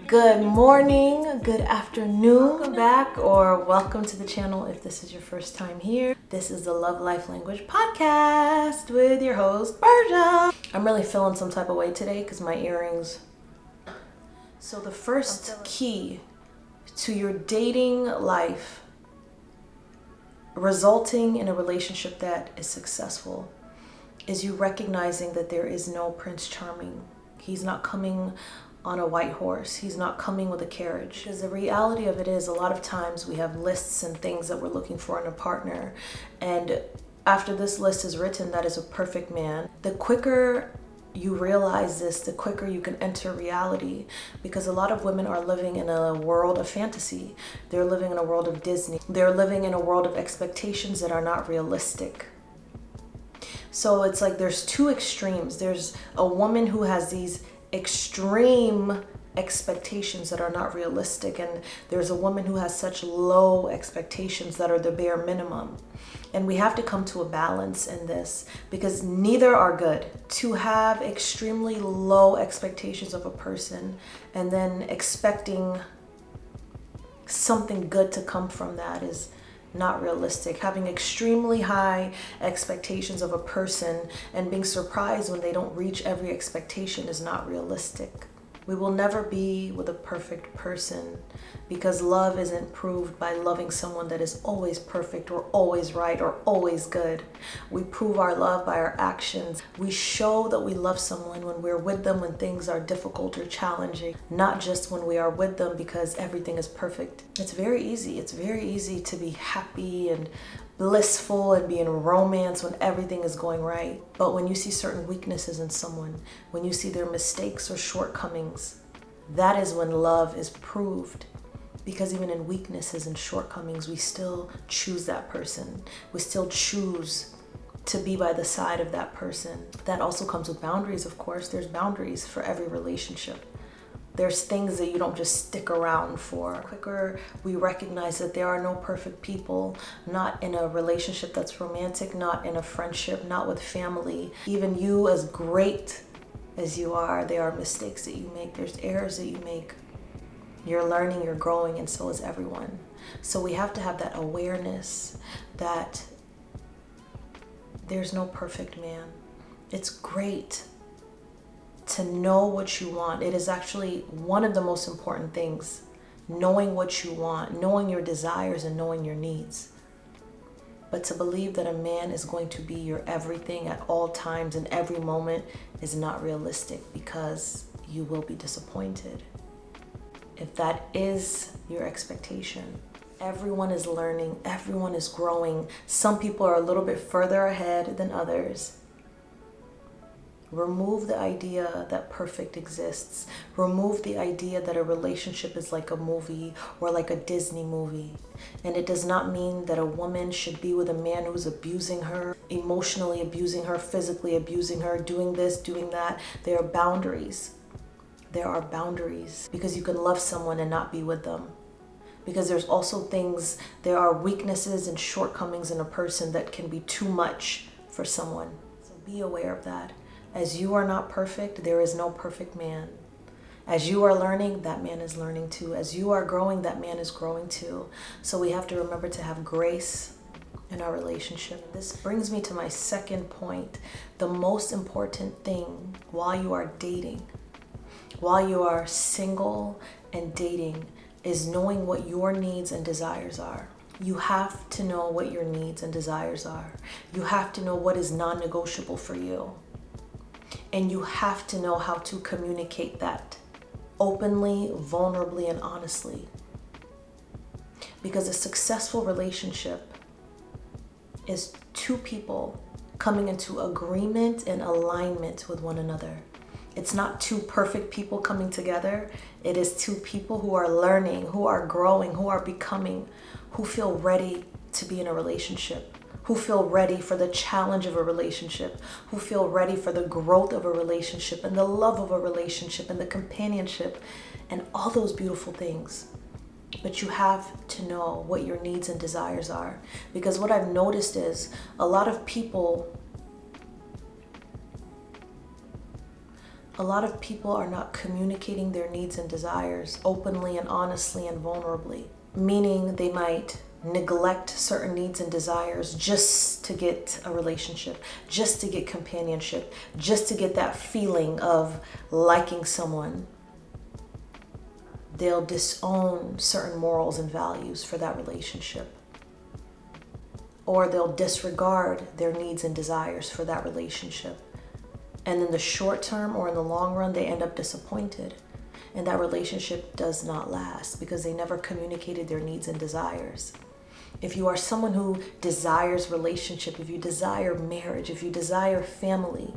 Good morning, good afternoon, welcome back, or welcome to the channel if this is your first time here. This is the Love Life Language podcast with your host, Berja. I'm really feeling some type of way today because my earrings. So the first key to your dating life resulting in a relationship that is successful is you recognizing that there is no Prince Charming. He's not coming on a white horse. He's not coming with a carriage. Because the reality of it is, a lot of times we have lists and things that we're looking for in a partner. And after this list is written, that is a perfect man. The quicker you realize this, the quicker you can enter reality. Because a lot of women are living in a world of fantasy. They're living in a world of Disney. They're living in a world of expectations that are not realistic. So it's like there's two extremes. There's a woman who has these extreme expectations that are not realistic, and there's a woman who has such low expectations that are the bare minimum. And we have to come to a balance in this because neither are good. To have extremely low expectations of a person and then expecting something good to come from that is not realistic. Having extremely high expectations of a person and being surprised when they don't reach every expectation is not realistic. We will never be with a perfect person because love isn't proved by loving someone that is always perfect or always right or always good. We prove our love by our actions. We show that we love someone when we're with them when things are difficult or challenging, not just when we are with them because everything is perfect. It's very easy. It's very easy to be happy and blissful and be in romance when everything is going right. But when you see certain weaknesses in someone, when you see their mistakes or shortcomings, that is when love is proved. Because even in weaknesses and shortcomings, we still choose that person. We still choose to be by the side of that person. That also comes with boundaries, of course. There's boundaries for every relationship. There's things that you don't just stick around for. The quicker we recognize that there are no perfect people, not in a relationship that's romantic, not in a friendship, not with family. Even you, as great as you are, there are mistakes that you make. There's errors that you make. You're learning, you're growing, and so is everyone. So we have to have that awareness that there's no perfect man. It's great to know what you want. It is actually one of the most important things, knowing what you want, knowing your desires and knowing your needs. But to believe that a man is going to be your everything at all times and every moment is not realistic because you will be disappointed. If that is your expectation, everyone is learning, everyone is growing. Some people are a little bit further ahead than others. Remove the idea that perfect exists. Remove the idea that a relationship is like a movie or like a Disney movie. And it does not mean that a woman should be with a man who's abusing her, emotionally abusing her, physically abusing her, doing this, doing that. There are boundaries. There are boundaries because you can love someone and not be with them. Because there's also things, there are weaknesses and shortcomings in a person that can be too much for someone. So be aware of that. As you are not perfect, there is no perfect man. As you are learning, that man is learning too. As you are growing, that man is growing too. So we have to remember to have grace in our relationship. This brings me to my second point. The most important thing while you are dating, while you are single and dating, is knowing what your needs and desires are. You have to know what your needs and desires are. You have to know what is non-negotiable for you. And you have to know how to communicate that openly, vulnerably, and honestly. Because a successful relationship is two people coming into agreement and alignment with one another. It's not two perfect people coming together. It is two people who are learning, who are growing, who are becoming, who feel ready to be in a relationship, who feel ready for the challenge of a relationship, who feel ready for the growth of a relationship and the love of a relationship and the companionship and all those beautiful things. But you have to know what your needs and desires are. Because what I've noticed is a lot of people A lot of people are not communicating their needs and desires openly and honestly and vulnerably, meaning they might neglect certain needs and desires just to get a relationship, just to get companionship, just to get that feeling of liking someone. They'll disown certain morals and values for that relationship. Or they'll disregard their needs and desires for that relationship. And in the short term or in the long run, they end up disappointed. And that relationship does not last because they never communicated their needs and desires. If you are someone who desires relationship, if you desire marriage, if you desire family,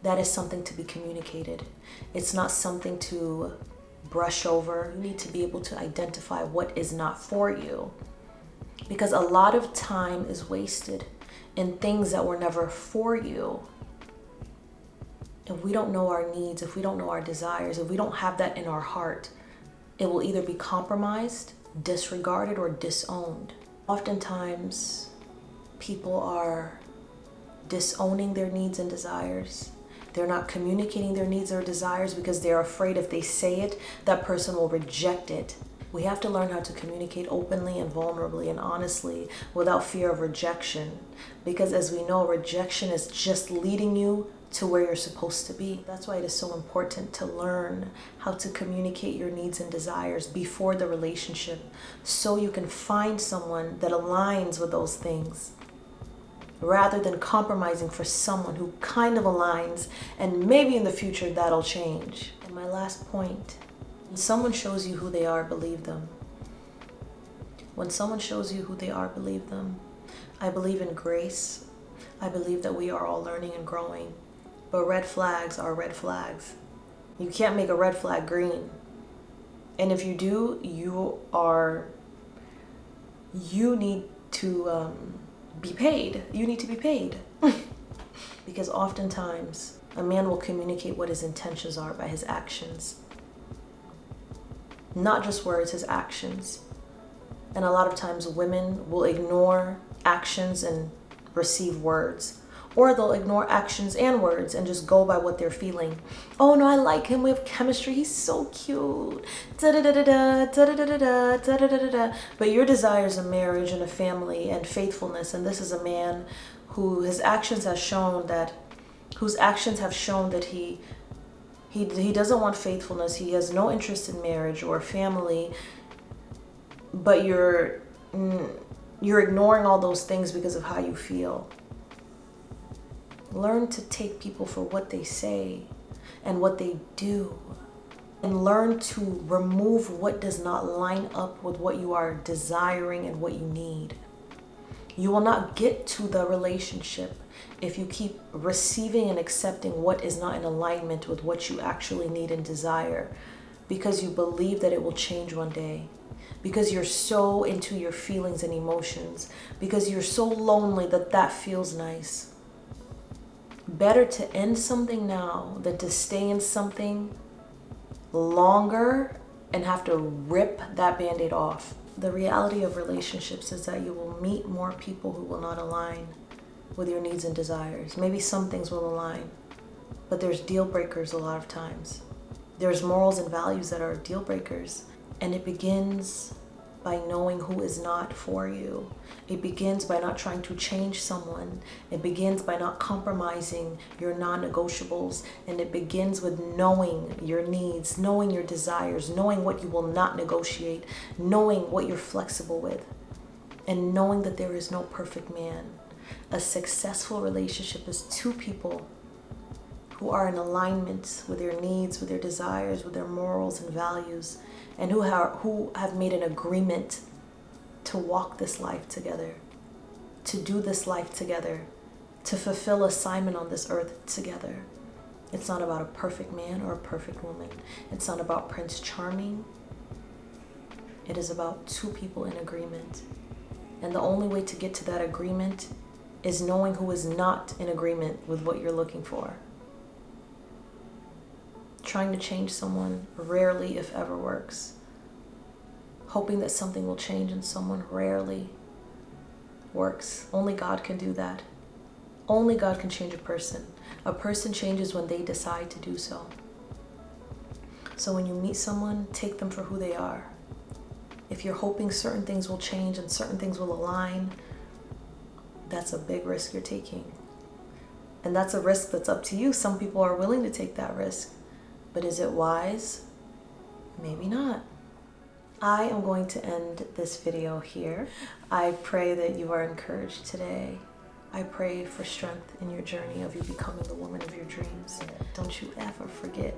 that is something to be communicated. It's not something to brush over. You need to be able to identify what is not for you. Because a lot of time is wasted in things that were never for you. If we don't know our needs, if we don't know our desires, if we don't have that in our heart, it will either be compromised, disregarded, or disowned. Oftentimes, people are disowning their needs and desires. They're not communicating their needs or desires because they're afraid if they say it, that person will reject it. We have to learn how to communicate openly and vulnerably and honestly without fear of rejection. Because as we know, rejection is just leading you to where you're supposed to be. That's why it is so important to learn how to communicate your needs and desires before the relationship so you can find someone that aligns with those things rather than compromising for someone who kind of aligns and maybe in the future that'll change. And my last point, when someone shows you who they are, believe them. When someone shows you who they are, believe them. I believe in grace. I believe that we are all learning and growing. But red flags are red flags. You can't make a red flag green. And if you do, you need to be paid. You need to be paid. Because oftentimes, a man will communicate what his intentions are by his actions. Not just words, his actions. And a lot of times women will ignore actions and receive words. Or they'll ignore actions and words and just go by what they're feeling. Oh no, I like him, we have chemistry, he's so cute. Da-da-da-da-da, da-da-da-da-da, da-da-da-da-da. But your desire is a marriage and a family and faithfulness, and this is a man who his actions have shown that he doesn't want faithfulness, he has no interest in marriage or family, but you're ignoring all those things because of how you feel. Learn to take people for what they say and what they do. And learn to remove what does not line up with what you are desiring and what you need. You will not get to the relationship if you keep receiving and accepting what is not in alignment with what you actually need and desire, because you believe that it will change one day. Because you're so into your feelings and emotions. Because you're so lonely that feels nice. Better to end something now than to stay in something longer and have to rip that Band-Aid off. The reality of relationships is that you will meet more people who will not align with your needs and desires. Maybe some things will align, but there's deal breakers a lot of times. There's morals and values that are deal breakers, and it begins by knowing who is not for you. It begins by not trying to change someone. It begins by not compromising your non-negotiables. And it begins with knowing your needs, knowing your desires, knowing what you will not negotiate, knowing what you're flexible with, and knowing that there is no perfect man. A successful relationship is two people who are in alignment with their needs, with their desires, with their morals and values, and who have made an agreement to walk this life together, to do this life together, to fulfill assignment on this earth together. It's not about a perfect man or a perfect woman. It's not about Prince Charming. It is about two people in agreement. And the only way to get to that agreement is knowing who is not in agreement with what you're looking for. Trying to change someone rarely, if ever, works. Hoping that something will change in someone rarely works. Only God can do that. Only God can change a person. A person changes when they decide to do so. So when you meet someone, take them for who they are. If you're hoping certain things will change and certain things will align, that's a big risk you're taking. And that's a risk that's up to you. Some people are willing to take that risk. But is it wise? Maybe not. I am going to end this video here. I pray that you are encouraged today. I pray for strength in your journey of you becoming the woman of your dreams. Don't you ever forget,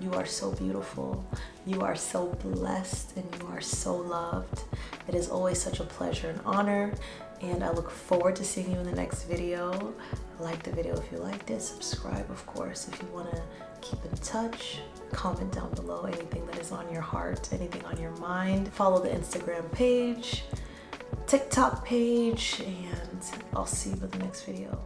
you are so beautiful, you are so blessed, and you are so loved. It is always such a pleasure and honor, and I look forward to seeing you in the next video. Like the video if you liked it, subscribe of course if you want to keep in touch. Comment down below anything that is on your heart, anything on your mind. Follow the Instagram page, TikTok page, and I'll see you in the next video.